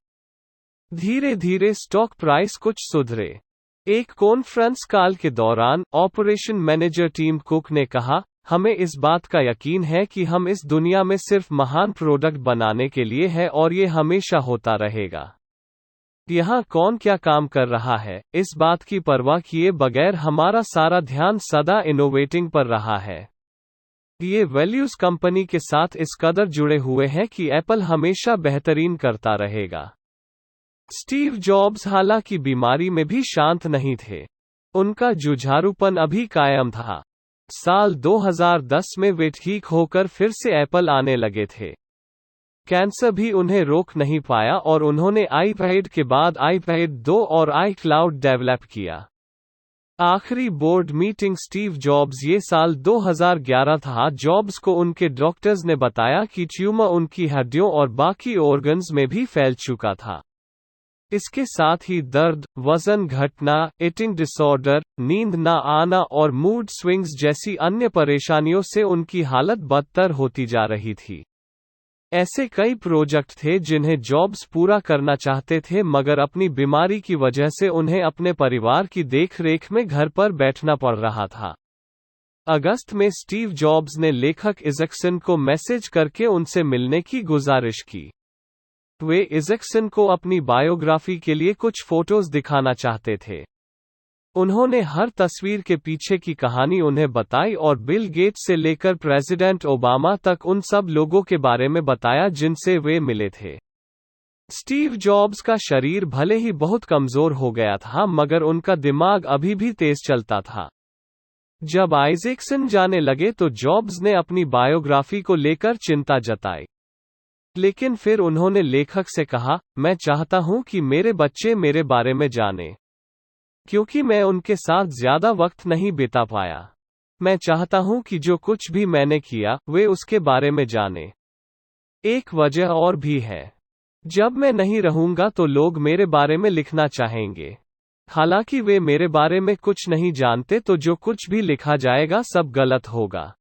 धीरे धीरे स्टॉक प्राइस कुछ सुधरे। एक कॉन्फ्रेंस कॉल के दौरान ऑपरेशन मैनेजर टिम कुक ने कहा, हमें इस बात का यकीन है कि हम इस दुनिया में सिर्फ महान प्रोडक्ट बनाने के लिए हैं और ये हमेशा होता रहेगा। यहाँ कौन क्या काम कर रहा है, इस बात की परवाह किए बगैर हमारा सारा ध्यान सदा इनोवेटिंग पर रहा है। ये वैल्यूज कंपनी के साथ इस कदर जुड़े हुए हैं कि एप्पल हमेशा बेहतरीन करता रहेगा। स्टीव जॉब्स हालांकि बीमारी में भी शांत नहीं थे। उनका जुझारूपन अभी कायम था। साल 2010 में वे ठीक होकर फिर से एप्पल आने लगे थे। कैंसर भी उन्हें रोक नहीं पाया और उन्होंने आईपैड के बाद आईपैड 2 और आईक्लाउड डेवलप किया। आखिरी बोर्ड मीटिंग। Steve jobs. ये साल 2011 था। जॉब्स को उनके डॉक्टर्स ने बताया कि ट्यूमर उनकी हड्डियों और बाकी ऑर्गन्स में भी फैल चुका था। इसके साथ ही दर्द, वजन घटना, ईटिंग डिसऑर्डर, नींद न आना और मूड स्विंग्स जैसी अन्य परेशानियों से उनकी हालत बदतर होती जा रही थी। ऐसे कई प्रोजेक्ट थे जिन्हें जॉब्स पूरा करना चाहते थे मगर अपनी बीमारी की वजह से उन्हें अपने परिवार की देखरेख में घर पर बैठना पड़ रहा था। अगस्त में स्टीव जॉब्स ने लेखक इज़ेक्सन को मैसेज करके उनसे मिलने की गुजारिश की। वे इज़ेक्सन को अपनी बायोग्राफी के लिए कुछ फोटोज दिखाना चाहते थे। उन्होंने हर तस्वीर के पीछे की कहानी उन्हें बताई और बिल गेट्स से लेकर प्रेसिडेंट ओबामा तक उन सब लोगों के बारे में बताया जिनसे वे मिले थे। स्टीव जॉब्स का शरीर भले ही बहुत कमजोर हो गया था मगर उनका दिमाग अभी भी तेज चलता था। जब आइज़ेक्सन जाने लगे तो जॉब्स ने अपनी बायोग्राफी को लेकर चिंता जताई। लेकिन फिर उन्होंने लेखक से कहा, मैं चाहता हूं कि मेरे बच्चे मेरे बारे में जानें, क्योंकि मैं उनके साथ ज्यादा वक्त नहीं बिता पाया। मैं चाहता हूं कि जो कुछ भी मैंने किया, वे उसके बारे में जानें। एक वजह और भी है। जब मैं नहीं रहूंगा तो लोग मेरे बारे में लिखना चाहेंगे। हालांकि वे मेरे बारे में कुछ नहीं जानते तो जो कुछ भी लिखा जाएगा सब गलत होगा।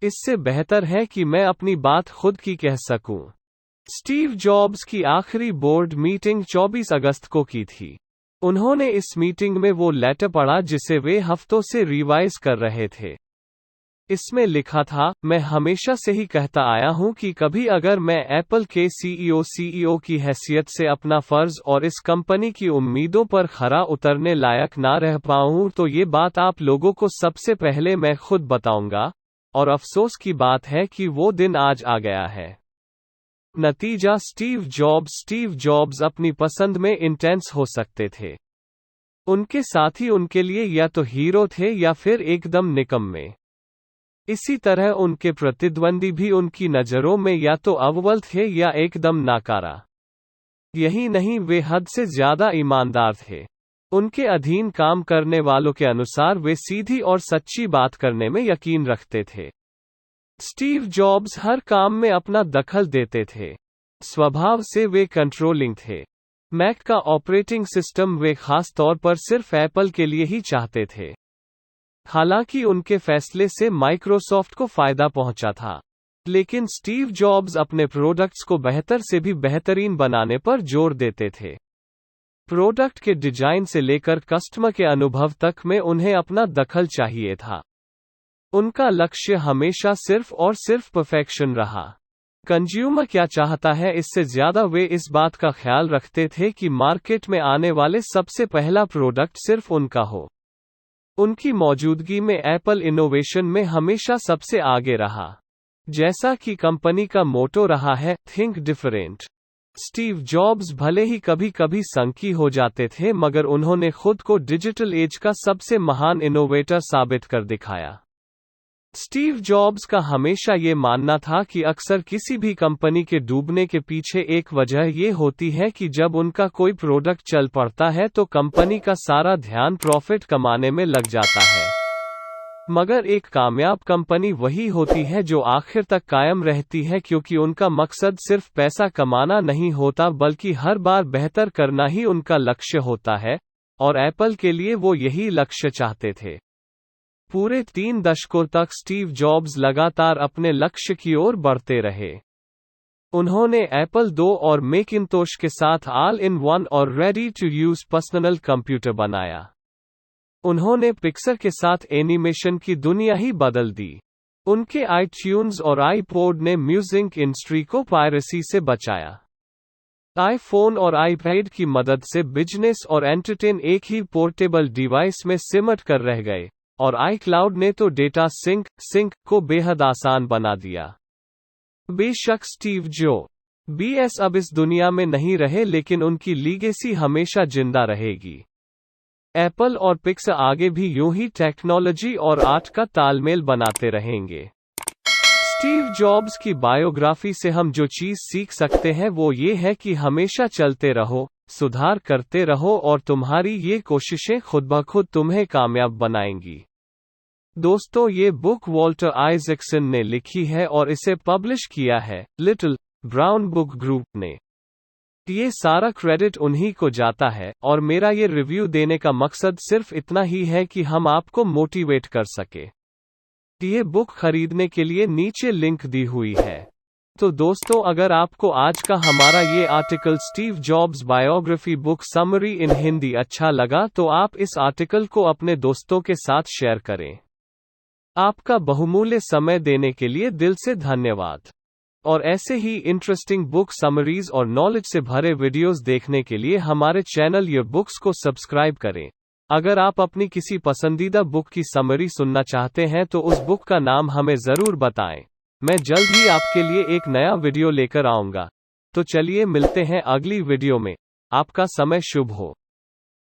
इससे बेहतर है कि मैं अपनी बात खुद की कह सकूं। स्टीव जॉब्स की आखिरी बोर्ड मीटिंग 24 अगस्त को की थी। उन्होंने इस मीटिंग में वो लेटर पढ़ा जिसे वे हफ्तों से रिवाइज कर रहे थे। इसमें लिखा था, मैं हमेशा से ही कहता आया हूं कि कभी अगर मैं एप्पल के सीईओ की हैसियत से अपना फर्ज और इस कंपनी की उम्मीदों पर खरा उतरने लायक ना रह पाऊं तो ये बात आप लोगों को सबसे पहले मैं खुद बताऊंगा, और अफसोस की बात है कि वो दिन आज आ गया है। नतीजा। स्टीव जॉब्स अपनी पसंद में इंटेंस हो सकते थे। उनके साथी उनके लिए या तो हीरो थे या फिर एकदम निकम्मे। इसी तरह उनके प्रतिद्वंदी भी उनकी नज़रों में या तो अव्वल थे या एकदम नाकारा। यही नहीं, वे हद से ज्यादा ईमानदार थे। उनके अधीन काम करने वालों के अनुसार वे सीधी और सच्ची बात करने में यकीन रखते थे। स्टीव जॉब्स हर काम में अपना दखल देते थे। स्वभाव से वे कंट्रोलिंग थे। मैक का ऑपरेटिंग सिस्टम वे खास तौर पर सिर्फ एप्पल के लिए ही चाहते थे। हालांकि उनके फैसले से माइक्रोसॉफ्ट को फायदा पहुंचा था, लेकिन स्टीव जॉब्स अपने प्रोडक्ट्स को बेहतर से भी बेहतरीन बनाने पर जोर देते थे। प्रोडक्ट के डिजाइन से लेकर कस्टमर के अनुभव तक में उन्हें अपना दखल चाहिए था। उनका लक्ष्य हमेशा सिर्फ और सिर्फ परफेक्शन रहा। कंज्यूमर क्या चाहता है इससे ज्यादा वे इस बात का ख्याल रखते थे कि मार्केट में आने वाले सबसे पहला प्रोडक्ट सिर्फ उनका हो। उनकी मौजूदगी में एप्पल इनोवेशन में हमेशा सबसे आगे रहा। जैसा कि कंपनी का मोटो रहा है, थिंक डिफरेंट। स्टीव जॉब्स भले ही कभी कभी संकी हो जाते थे, मगर उन्होंने खुद को डिजिटल एज का सबसे महान इनोवेटर साबित कर दिखाया। स्टीव जॉब्स का हमेशा ये मानना था कि अक्सर किसी भी कंपनी के डूबने के पीछे एक वजह ये होती है कि जब उनका कोई प्रोडक्ट चल पड़ता है तो कंपनी का सारा ध्यान प्रॉफिट कमाने में लग जाता है। मगर एक कामयाब कंपनी वही होती है जो आखिर तक कायम रहती है, क्योंकि उनका मकसद सिर्फ पैसा कमाना नहीं होता बल्कि हर बार बेहतर करना ही उनका लक्ष्य होता है, और एप्पल के लिए वो यही लक्ष्य चाहते थे। पूरे 3 दशकों तक स्टीव जॉब्स लगातार अपने लक्ष्य की ओर बढ़ते रहे। उन्होंने एप्पल II और मैकिंतोश के साथ ऑल इन वन और ready to use personal computer बनाया। उन्होंने पिक्सर के साथ एनिमेशन की दुनिया ही बदल दी। उनके आईट्यून्स और आईपॉड ने म्यूजिक इंडस्ट्री को पायरेसी से बचाया। आईफोन और आईपैड की मदद से बिजनेस और एंटरटेन एक ही पोर्टेबल डिवाइस में सिमट कर रह गए, और आईक्लाउड ने तो डेटा सिंक को बेहद आसान बना दिया। बेशक स्टीव जॉब्स अब इस दुनिया में नहीं रहे, लेकिन उनकी लीगेसी हमेशा जिंदा रहेगी। एप्पल और पिक्सर आगे भी यूं ही टेक्नोलॉजी और आर्ट का तालमेल बनाते रहेंगे। स्टीव जॉब्स की बायोग्राफी से हम जो चीज सीख सकते हैं वो ये है कि हमेशा चलते रहो, सुधार करते रहो, और तुम्हारी ये कोशिशें खुद ब खुद तुम्हें कामयाब बनाएंगी। दोस्तों, ये बुक वॉल्टर आइजैक्सन ने लिखी है और इसे पब्लिश किया है लिटिल ब्राउन बुक ग्रुप ने। ये सारा क्रेडिट उन्हीं को जाता है, और मेरा ये रिव्यू देने का मकसद सिर्फ इतना ही है कि हम आपको मोटिवेट कर सके। ये बुक खरीदने के लिए नीचे लिंक दी हुई है। तो दोस्तों, अगर आपको आज का हमारा ये article Steve Jobs biography book summary इन हिंदी अच्छा लगा तो आप इस आर्टिकल को अपने दोस्तों के साथ शेयर करें। आपका बहुमूल्य समय देने के लिए दिल से धन्यवाद। और ऐसे ही इंटरेस्टिंग बुक समरीज और नॉलेज से भरे वीडियोस देखने के लिए हमारे चैनल ये बुक्स को सब्सक्राइब करें। अगर आप अपनी किसी पसंदीदा बुक की समरी सुनना चाहते हैं तो उस बुक का नाम हमें ज़रूर बताएं। मैं जल्द ही आपके लिए एक नया वीडियो लेकर आऊँगा। तो चलिए मिलते हैं अगली वीडियो में। आपका समय शुभ हो।